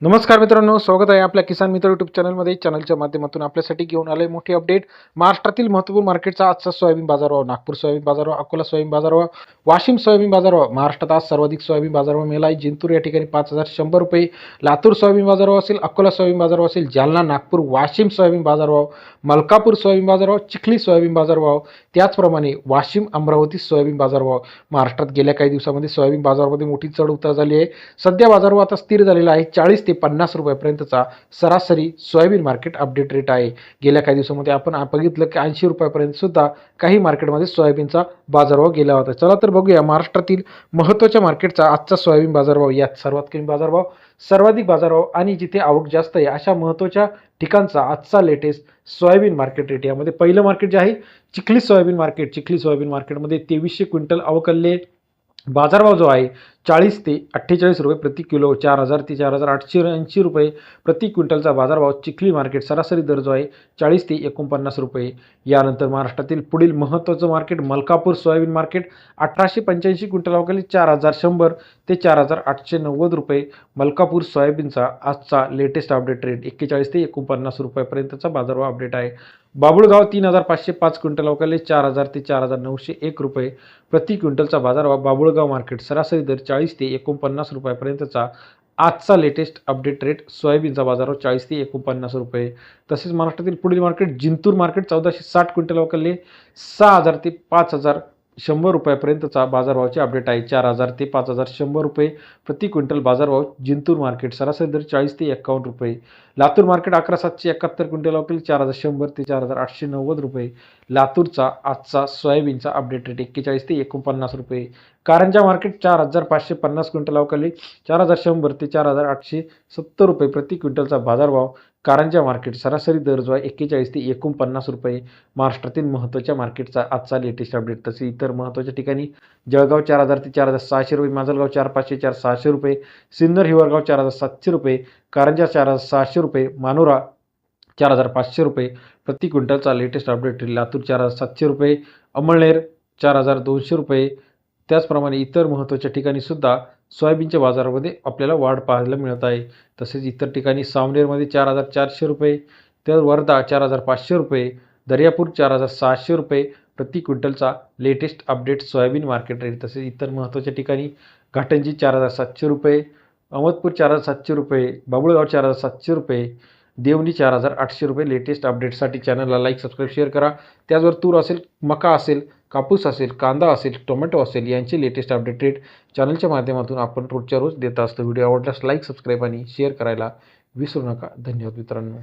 नमस्कार मित्रांनो, स्वागत आहे आपल्या किसान मित्र यूट्यूब चॅनलमध्ये. चॅनलच्या माध्यमातून आपल्यासाठी घेऊन आले मोठी अपडेट. महाराष्ट्रातील महत्त्वपूर्ण मार्केटचा आजचा सोयाबीन बाजारभाव. नागपूर सोयाबीन बाजारभाव, अकोला सोयाबीन बाजारभाव, वाशिम सोयाबीन बाजारभाव. महाराष्ट्रात आज सर्वाधिक सोयाबीन बाजारभाव मिळाला आहे. जिंतूर या ठिकाणी 5,100 रुपये, लातूर सोयाबीन बाजारभाव असेल, अकोला सोयाबीन बाजारभाव असेल, जालना, नागपूर, वाशिम सोयाबीन बाजारभाव, मलकापूर सोयाबीन बाजारभाव, चिखली सोयाबीन बाजारभाव, त्याचप्रमाणे वाशिम, अमरावती सोयाबीन बाजारभाव. महाराष्ट्रात गेल्या काही दिवसामध्ये सोयाबीन बाजारामध्ये मोठी चढ उतार झाली आहे. सध्या बाजारभाव आता स्थिर झालेला आहे. 40 ते 50 रुपयापर्यंतचा सरासरी सोयाबीन मार्केट अपडेट रेट आहे. गेल्या काही दिवसामध्ये आपण बघितलं की 80 रुपयापर्यंत सुद्धा काही मार्केटमध्ये सोयाबीनचा बाजारभाव गेला होता. चला तर बघूया महाराष्ट्रातील महत्त्वाच्या मार्केटचा आजचा सोयाबीन बाजारभाव. यात सर्वात कमी बाजारभाव, सर्वाधिक बाजारभाव आणि जिथे आवक जास्त आहे अशा महत्त्वाच्या ठिकाणचा आजचा लेटेस्ट सोयाबीन मार्केट रेट. यामध्ये पहिलं मार्केट जे आहे Chikhli soybean market. Chikhli soybean मार्केटमध्ये 2300 क्विंटल अवकलले बाजारभाव जो आहे 40 ते 48 रुपये प्रति किलो, 4,000 ते 4,880 रुपये प्रति क्विंटलचा बाजारभाव चिखली मार्केट. सरासरी दर जो आहे 40 ते 49 रुपये. यानंतर महाराष्ट्रातील पुढील महत्त्वाचं market Malkapur soybean market. 1885 quintal अवकाली 4,100 ते 4,890 रुपये. मलकापूर सोयाबीनचा आजचा लेटेस्ट अपडेट रेट 41 ते 49 रुपयापर्यंतचा बाजारभाव अपडेट आहे. बाबुळगाव 3,505 क्विंटल अवकाली 4,000 ते 4,901 रुपये प्रति क्विंटलचा बाजारभाव. बाबुळगाव मार्केट. सरासरी दर 40 ते 49 रुपयापर्यंतचा आजचा लेटेस्ट अपडेट रेट सोयाबीनचा बाजारभाव 40 ते 49 रुपये. तसेच महाराष्ट्रातील पुढील मार्केट जिंतूर मार्केट. 1460 क्विंटल अवकाली 6,000 ते 5,100 रुपयापर्यंतचा बाजारभावाचे अपडेट आहे. 4,000 ते 5,100 रुपये प्रति क्विंटल बाजारभाव जिंतूर मार्केट. सरासरी दर 40 ते 51 रुपये. लातूर मार्केट 11,771 क्विंटल अवकाली 4,100 ते 4,890 रुपये. लातूरचा आजचा सोयाबीनचा अपडेट रेट 41 ते 49 रुपये. कारंजा मार्केट 4,550 क्विंटल अवकाली 4,100 ते 4,870 रुपये प्रति क्विंटलचा बाजारभाव. कारंजा मार्केट. सरासरी दर जो आहे 41 ते 49 रुपये. महाराष्ट्रातील महत्त्वाच्या मार्केटचा आजचा लेटेस्ट अपडेट. तसे इतर महत्त्वाच्या ठिकाणी जळगाव 4,000 ते 4,600 रुपये, माजलगाव 4,500 ते 4,600 रुपये, सिन्नर हिवरगाव 4,700 रुपये, कारंजा 4,600 रुपये, मानोरा 4,500 रुपये प्रति क्विंटलचा लेटेस्ट अपडेट. लातूर 4,700 रुपये, अमळनेर 4,200 रुपये. त्याचप्रमाणे इतर महत्त्वाच्या ठिकाणी सुद्धा सोयाबीनच्या बाजारामध्ये आपल्याला वाढ पाहायला मिळत आहे. तसेच इतर ठिकाणी सावनेरमध्ये 4,400 रुपये, तर वर्धा 4,500 रुपये, दर्यापूर 4,600 रुपये प्रति क्विंटलचा latest update soybean market rate. तसेच इतर महत्त्वाच्या ठिकाणी घाटंजी 4,700 रुपये, अहमदपूर 4,700 रुपये, बाबुळगाव 4,700 रुपये, देवणी 4,800 रुपये. लेटेस्ट अपडेटसाठी चॅनलला लाईक, सबस्क्राईब, शेअर करा. त्याचबरोबर तूर असेल, मका असेल, कापूस असेल, कांदा असेल, टोमॅटो असेल यांचे लेटेस्ट अपडेट रेट चॅनलच्या माध्यमातून आपण रोजच्या रोज देत असतो. व्हिडिओ आवडल्यास लाईक, सबस्क्राईब आणि शेअर करायला विसरू नका. धन्यवाद मित्रांनो.